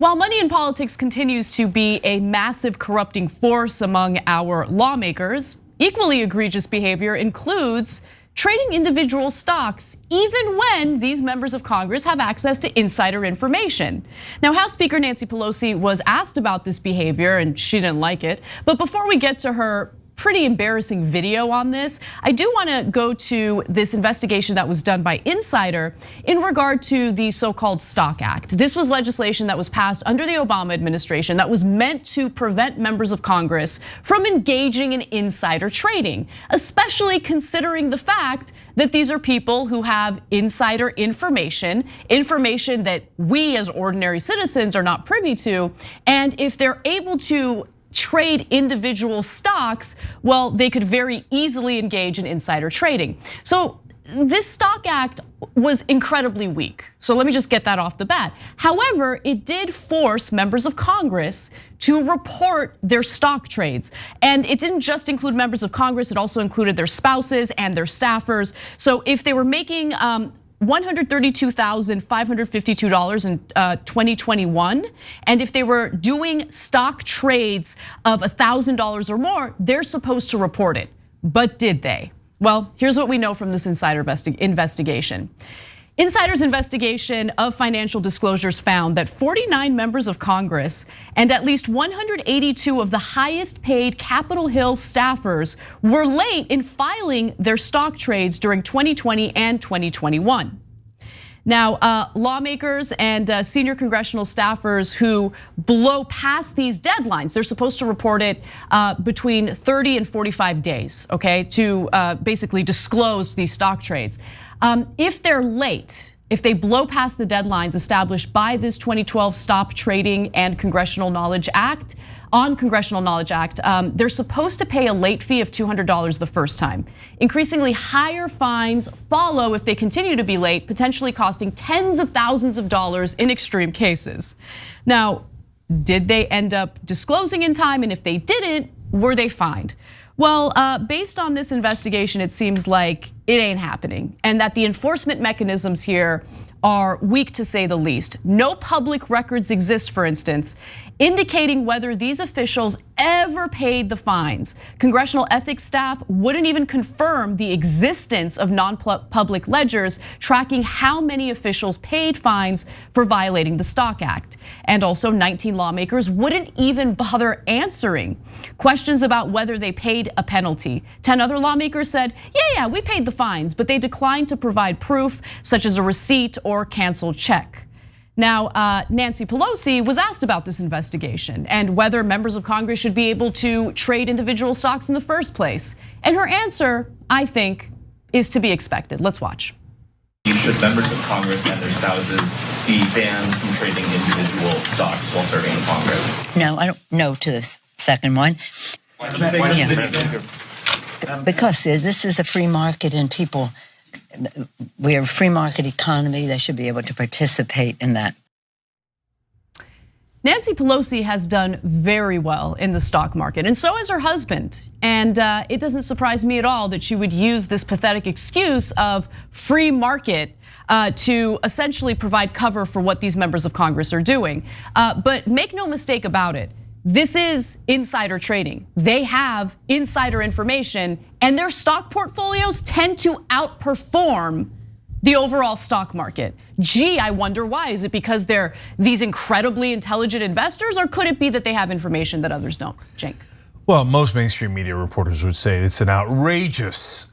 While money in politics continues to be a massive corrupting force among our lawmakers, equally egregious behavior includes trading individual stocks, even when these members of Congress have access to insider information. Now, House Speaker Nancy Pelosi was asked about this behavior and she didn't like it. But before we get to her pretty embarrassing video on this, I do want to go to this investigation that was done by Insider in regard to the so-called Stock Act. This was legislation that was passed under the Obama administration that was meant to prevent members of Congress from engaging in insider trading, especially considering the fact that these are people who have insider information that we as ordinary citizens are not privy to. And if they're able to trade individual stocks, well, they could very easily engage in insider trading. So this Stock Act was incredibly weak. So let me just get that off the bat. However, it did force members of Congress to report their stock trades. And it didn't just include members of Congress, it also included their spouses and their staffers. So if they were making $132,552 in 2021. And if they were doing stock trades of $1,000 or more, they're supposed to report it. But did they? Well, here's what we know from this insider investigation. Insider's investigation of financial disclosures found that 49 members of Congress and at least 182 of the highest paid Capitol Hill staffers were late in filing their stock trades during 2020 and 2021. Now, lawmakers and senior congressional staffers who blow past these deadlines, they're supposed to report it between 30 and 45 days, okay, to basically disclose these stock trades. If they're late, if they blow past the deadlines established by this 2012 Stop Trading and Congressional Knowledge Act, they're supposed to pay a late fee of $200 the first time. Increasingly higher fines follow if they continue to be late, potentially costing tens of thousands of dollars in extreme cases. Now, did they end up disclosing in time? And if they didn't, were they fined? Well, based on this investigation, it seems like it ain't happening, and that the enforcement mechanisms here are weak to say the least. No public records exist, for instance, indicating whether these officials ever paid the fines. Congressional ethics staff wouldn't even confirm the existence of non-public ledgers tracking how many officials paid fines for violating the Stock Act. And also 19 lawmakers wouldn't even bother answering questions about whether they paid a penalty. 10 other lawmakers said, yeah, we paid the fines, but they declined to provide proof such as a receipt or canceled check. Now, Nancy Pelosi was asked about this investigation and whether members of Congress should be able to trade individual stocks in the first place. And her answer, I think, is to be expected. Let's watch. Should members of Congress and their spouses be banned from trading individual stocks while serving in Congress? No, I don't know to the second one. Because this is a free market and people, we are a free market economy. They should be able to participate in that. Nancy Pelosi has done very well in the stock market, and so has her husband. And it doesn't surprise me at all that she would use this pathetic excuse of free market to essentially provide cover for what these members of Congress are doing. But make no mistake about it. This is insider trading. They have insider information and their stock portfolios tend to outperform the overall stock market. Gee, I wonder why. Is it because they're these incredibly intelligent investors, or could it be that they have information that others don't? Cenk. Well, most mainstream media reporters would say it's an outrageous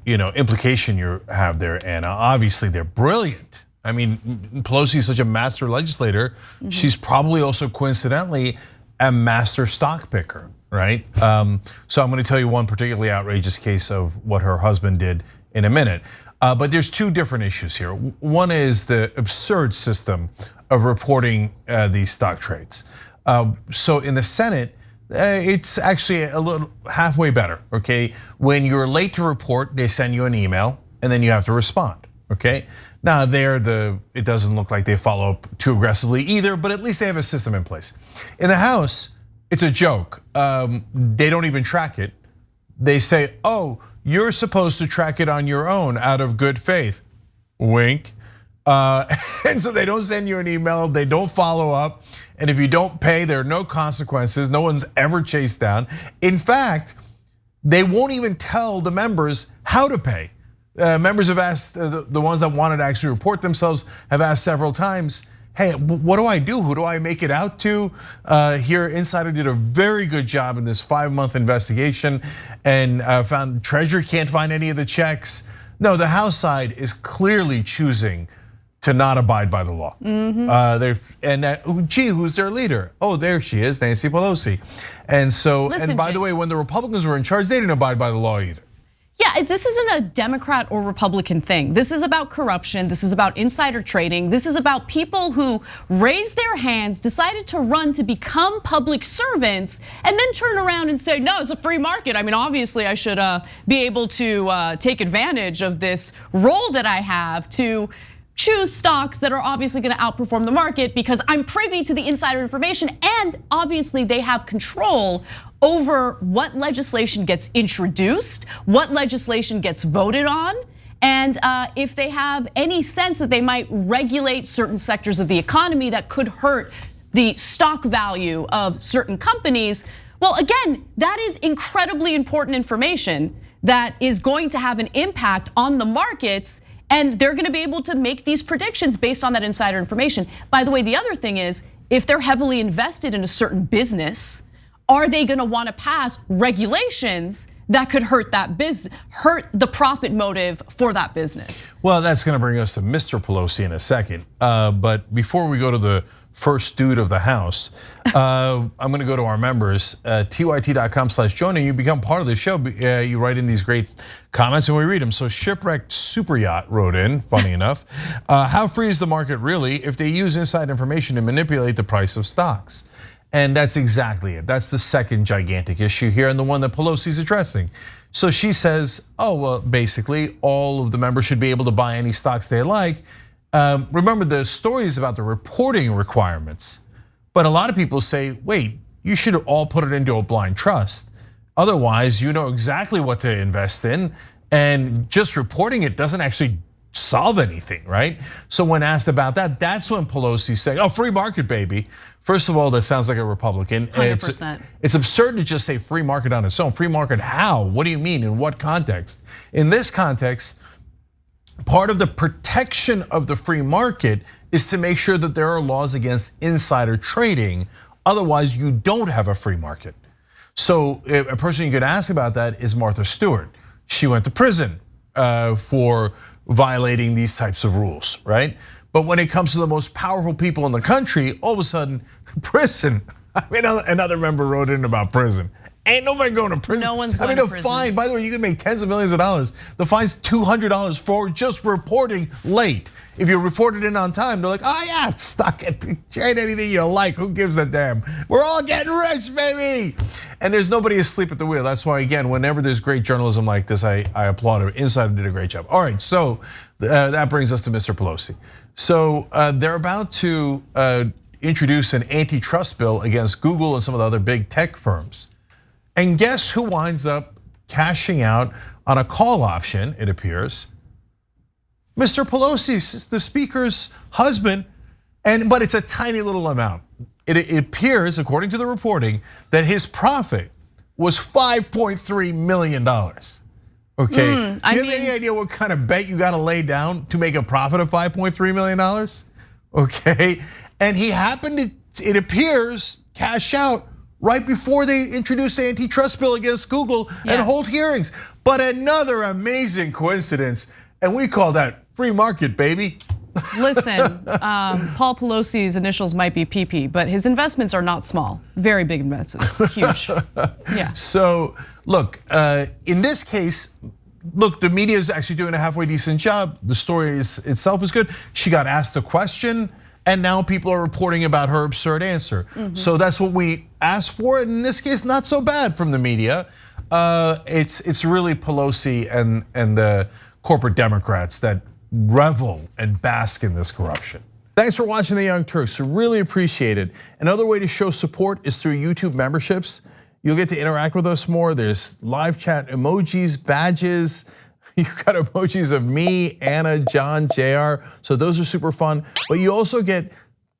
implication you have there, Anna. Obviously, they're brilliant. I mean, Pelosi is such a master legislator. She's probably also coincidentally a master stock picker, right? So I'm going to tell you one particularly outrageous case of what her husband did in a minute. But there's two different issues here. One is the absurd system of reporting these stock trades. So in the Senate, it's actually a little halfway better, okay? When you're late to report, they send you an email and then you have to respond, okay? Now it doesn't look like they follow up too aggressively either, but at least they have a system in place. In the House, it's a joke. They don't even track it. They say, oh, you're supposed to track it on your own out of good faith, wink. And so they don't send you an email, they don't follow up. And if you don't pay, there are no consequences. No one's ever chased down. In fact, they won't even tell the members how to pay. Members have asked, the ones that wanted to actually report themselves have asked several times, hey, what do I do? Who do I make it out to? Here, Insider did a very good job in this 5-month investigation and found Treasury can't find any of the checks. No, the House side is clearly choosing to not abide by the law. Gee, who's their leader? Oh, there she is, Nancy Pelosi. And so, Listen, and by the way, when the Republicans were in charge, they didn't abide by the law either. Yeah, this isn't a Democrat or Republican thing. This is about corruption. This is about insider trading. This is about people who raised their hands, decided to run to become public servants, and then turn around and say, no, it's a free market. I mean, obviously I should be able to take advantage of this role that I have to choose stocks that are obviously gonna outperform the market because I'm privy to the insider information, and obviously they have control over what legislation gets introduced, what legislation gets voted on, and if they have any sense that they might regulate certain sectors of the economy that could hurt the stock value of certain companies. Well, again, that is incredibly important information that is going to have an impact on the markets, and they're gonna be able to make these predictions based on that insider information. By the way, the other thing is, if they're heavily invested in a certain business, are they gonna wanna pass regulations that could hurt that business, hurt the profit motive for that business? Well, that's gonna bring us to Mr. Pelosi in a second. But before we go to the first dude of the House, I'm gonna go to our members, tyt.com/join, and you become part of the show. You write in these great comments and we read them. So Shipwrecked Super Yacht wrote in, funny enough, how free is the market really if they use inside information to manipulate the price of stocks? And that's exactly it. That's the second gigantic issue here and the one that Pelosi's addressing. So she says, oh, well, basically all of the members should be able to buy any stocks they like. Remember, the story is about the reporting requirements. But a lot of people say, wait, you should all put it into a blind trust. Otherwise, you know exactly what to invest in, and just reporting it doesn't actually solve anything, right? So when asked about that, that's when Pelosi said, oh, free market, baby. First of all, that sounds like a Republican. 100%. It's absurd to just say free market on its own. Free market how? What do you mean? In what context? In this context, part of the protection of the free market is to make sure that there are laws against insider trading. Otherwise, you don't have a free market. So a person you could ask about that is Martha Stewart. She went to prison for violating these types of rules, right? But when it comes to the most powerful people in the country, all of a sudden, prison. I mean, another member wrote in about prison. Ain't nobody going to prison. No one's going to prison. The fine, by the way, you can make tens of millions of dollars. The fine's $200 for just reporting late. If you report it in on time, they're like, oh yeah, stuck it, trade anything you like, who gives a damn? We're all getting rich, baby. And there's nobody asleep at the wheel. That's why, again, whenever there's great journalism like this, I applaud it. Insider did a great job. All right, so that brings us to Mr. Pelosi. So they're about to introduce an antitrust bill against Google and some of the other big tech firms. And guess who winds up cashing out on a call option, it appears? Mr. Pelosi, the speaker's husband, but it's a tiny little amount. It appears, according to the reporting, that his profit was $5.3 million. Okay, do you have any idea what kind of bet you got to lay down to make a profit of $5.3 million? Okay, and he happened to, it appears, cash out right before they introduced the antitrust bill against Google and hold hearings. But another amazing coincidence, and we call that free market, baby. Listen, Paul Pelosi's initials might be PP, but his investments are not small. Very big investments, huge. Yeah. So look, in this case, look, the media is actually doing a halfway decent job. The story itself is good. She got asked a question, and now people are reporting about her absurd answer. So that's what we asked for. And in this case, not so bad from the media. It's really Pelosi and the corporate Democrats that revel and bask in this corruption. Thanks for watching the Young Turks. Really appreciate it. Another way to show support is through YouTube memberships. You'll get to interact with us more. There's live chat emojis, badges, You've got emojis of me, Anna, John, JR. So those are super fun. But you also get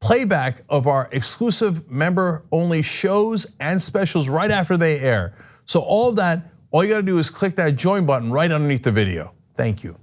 playback of our exclusive member-only shows and specials right after they air. So all of that, all you gotta do is click that join button right underneath the video. Thank you.